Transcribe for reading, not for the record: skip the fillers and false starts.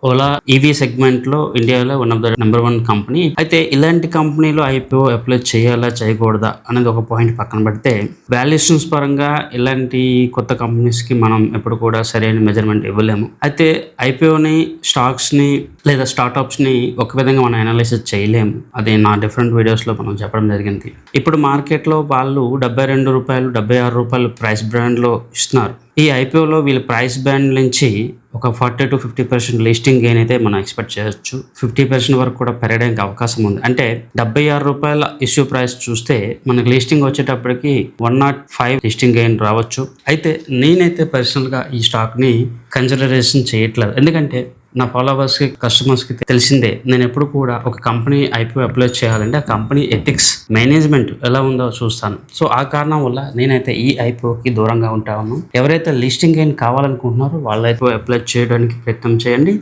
Ola EV సెగ్మెంట్లో ఇండియాలో one of the number 1 company. అయితే ఇలాంటి కంపెనీలో ఐపీఓ అప్లై చేయాలా చేయకూడదా అనేది ఒక పాయింట్ పక్కన పెడితే, వాల్యుయేషన్స్ పరంగా ఇలాంటి కొత్త కంపెనీస్కి మనం ఎప్పుడు కూడా సరైన మెజర్మెంట్ ఇవ్వలేము. అయితే ఐపీఓని, స్టాక్స్ని లేదా స్టార్టప్స్ని ఒక విధంగా మనం అనాలిసిస్ చేయలేము. అది నా డిఫరెంట్ వీడియోస్లో మనం చెప్పడం జరిగింది. ఇప్పుడు మార్కెట్లో వాళ్ళు ₹72, ₹76 ప్రైస్ బ్యాండ్లో ఇస్తున్నారు. ఈ ఐపీఓలో వీళ్ళ ప్రైస్ బ్యాండ్ నుంచి ఒక 40-50% లిస్టింగ్ గెయిన్ అయితే మనం ఎక్స్పెక్ట్ చేయొచ్చు. 50% వరకు కూడా పెరగడానికి అవకాశం ఉంది. అంటే ₹76 ఇష్యూ ప్రైస్ చూస్తే మనకి లిస్టింగ్ వచ్చేటప్పటికి 105 లిస్టింగ్ గెయిన్ రావచ్చు. అయితే నేనైతే పర్సనల్గా ఈ స్టాక్ని కన్సిడరేషన్ చేయట్లేదు. ఎందుకంటే నా ఫాలోవర్స్కి, కస్టమర్స్కి తెలిసిందే, నేను ఎప్పుడు కూడా ఒక కంపెనీ ఐపీఓ అప్లై చేయాలంటే ఆ కంపెనీ ఎథిక్స్, మేనేజ్మెంట్ ఎలా ఉందో చూస్తాను. సో ఆ కారణం వల్ల నేనైతే ఈ ఐపీఓకి దూరంగా ఉంటాను. ఎవరైతే లిస్టింగ్ గెయిన్ కావాలనుకుంటున్నారో వాళ్ళు ఐపీఓ అప్లై చేయడానికి ప్రయత్నం చేయండి.